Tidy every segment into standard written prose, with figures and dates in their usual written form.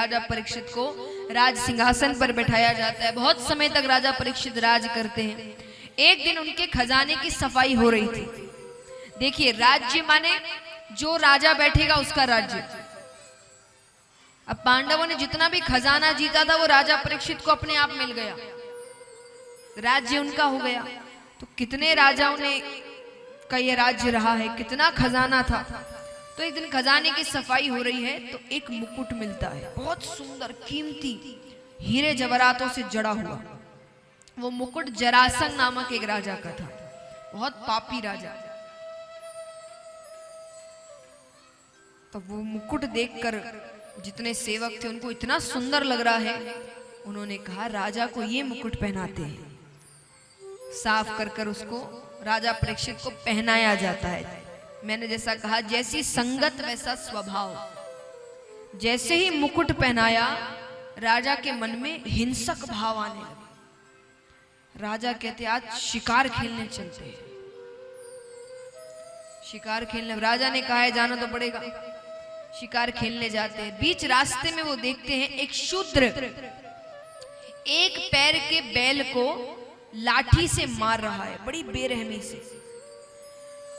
राजा परीक्षित को राज सिंहासन पर बैठाया जाता है। बहुत समय तक राजा परीक्षित राज करते हैं। एक दिन उनके खजाने की सफाई हो रही थी। देखिए, राज्य माने जो राजा बैठेगा उसका राज्य। अब पांडवों ने जितना भी खजाना जीता था वो राजा परीक्षित को अपने आप मिल गया, राज्य उनका हो गया। तो कितने राजाओं ने का ये राज्य रहा है, कितना खजाना था। तो एक दिन खजाने की सफाई हो रही है तो एक मुकुट मिलता है, बहुत सुंदर कीमती हीरे जवाहरातों से जड़ा हुआ। वो मुकुट जरासंध नामक एक राजा का था, बहुत पापी राजा। तो वो मुकुट देखकर जितने सेवक थे उनको इतना सुंदर लग रहा है, उन्होंने कहा राजा को ये मुकुट पहनाते हैं। साफ कर कर उसको राजा परीक्षित को पहनाया जाता है। मैंने जैसा कहा, जैसी संगत वैसा स्वभाव। जैसे ही मुकुट पहनाया, राजा के मन में हिंसक भाव आने लगे। राजा कहते आज शिकार खेलने चलते हैं। शिकार खेलने राजा ने कहा है जाना तो पड़ेगा। शिकार खेलने जाते हैं। बीच रास्ते में वो देखते हैं एक शूद्र एक पैर के बैल को लाठी से मार रहा है, बड़ी बेरहमी से।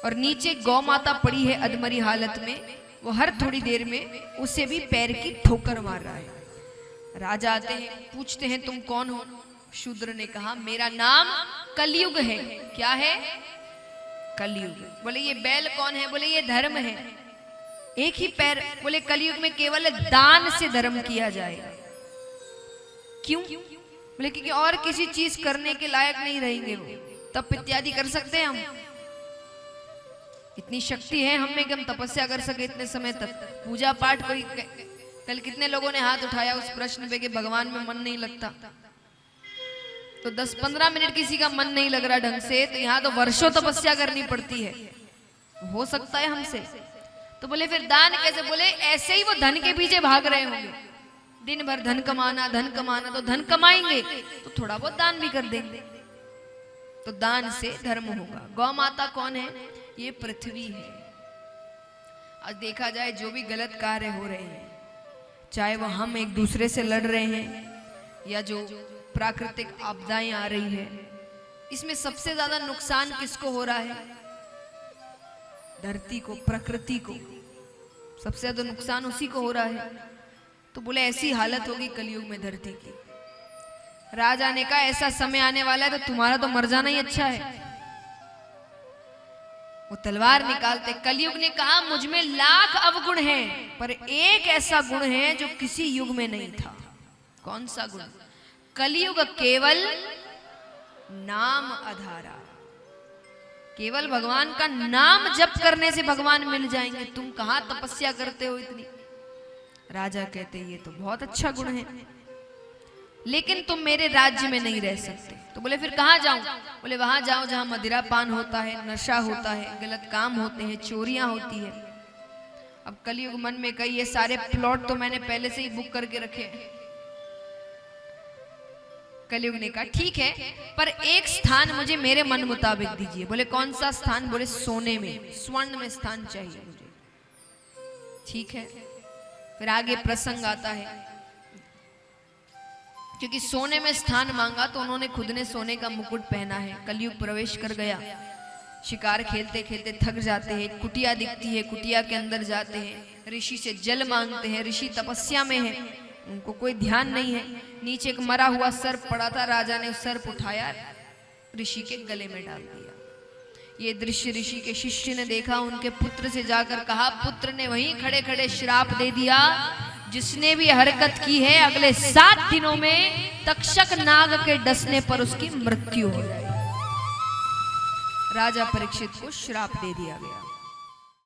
और नीचे गौ माता पड़ी है अधमरी हालत में, वो हर थोड़ी देर में उसे भी पैर की ठोकर मार रहा है। राजा आते हैं, पूछते हैं तुम कौन हो? शूद्र ने कहा मेरा नाम कलयुग है। क्या है? कलयुग। बोले ये बैल कौन है? बोले ये धर्म है। एक ही पैर। बोले कलयुग में केवल दान से धर्म किया जाएगा। क्यों? बोले क्योंकि और किसी चीज करने के लायक नहीं रहेंगे वो, तप इत्यादि कर सकते हैं हम, इतनी शक्ति है हम में कि हम तपस्या कर सके इतने समय तक। पूजा पाठ कोई कल कितने लोगों ने हाथ उठाया उस प्रश्न पे कि भगवान में मन नहीं लगता। तो 10-15 मिनट किसी का मन नहीं लग रहा ढंग से, तो यहाँ तो वर्षों तपस्या करनी पड़ती है। हो सकता है हमसे। तो बोले फिर दान कैसे? बोले ऐसे ही वो धन के पीछे भाग रहे होंगे, दिन भर धन कमाना धन कमाना। तो धन कमाएंगे तो थोड़ा बहुत दान भी कर देंगे, तो दान से धर्म होगा। गौ माता कौन है? ये पृथ्वी है। आज देखा जाए जो भी गलत कार्य हो रहे हैं, चाहे वो हम एक दूसरे से लड़ रहे हैं या जो प्राकृतिक आपदाएं आ रही है, इसमें सबसे ज्यादा नुकसान किसको हो रहा है? धरती को, प्रकृति को। सबसे ज्यादा नुकसान उसी को हो रहा है। तो बोले ऐसी हालत होगी कलयुग में धरती की। राजा ने कहा ऐसा समय आने वाला है तो तुम्हारा तो मर जाना ही अच्छा है। वो तलवार निकालते। कलयुग ने कहा मुझ में लाख अवगुण हैं, पर एक ऐसा गुण है जो किसी युग में नहीं था। कौन सा गुण? कलयुग केवल नाम आधारा। केवल भगवान का नाम जप करने से भगवान मिल जाएंगे। तुम कहां तपस्या करते हो इतनी? राजा कहते ये तो बहुत अच्छा गुण है, लेकिन तुम मेरे राज्य में नहीं रह सकते। तो बोले फिर कहां जाऊं? बोले वहां जाओ जहां मदिरा पान होता है, नशा होता है, गलत काम होते हैं, चोरियां होती है। अब कलयुग मन में कई ये सारे प्लॉट तो मैंने पहले से ही बुक करके रखे। कलयुग ने कहा ठीक है, पर एक स्थान मुझे मेरे मन मुताबिक दीजिए। बोले कौन सा स्थान? बोले सोने में, स्वर्ण में स्थान चाहिए मुझे। ठीक है। फिर आगे प्रसंग आता है, क्योंकि सोने में स्थान मांगा तो उन्होंने खुद ने सोने का मुकुट पहना है। कलयुग प्रवेश कर गया। शिकार खेलते खेलते थक जाते हैं, कुटिया दिखती है, कुटिया के अंदर जाते हैं, ऋषि से जल मांगते हैं। ऋषि तपस्या में है, उनको कोई ध्यान नहीं है। नीचे एक मरा हुआ सर्प पड़ा था, राजा ने उस सर्प उठाया, ऋषि के गले में डाल दिया। ये दृश्य ऋषि के शिष्य ने देखा, उनके पुत्र से जाकर कहा। पुत्र ने वहीं खड़े खड़े श्राप दे दिया, जिसने भी हरकत की है अगले 7 दिनों में तक्षक नाग के डसने पर उसकी मृत्यु हो जाएगी। राजा परीक्षित को श्राप दे दिया गया।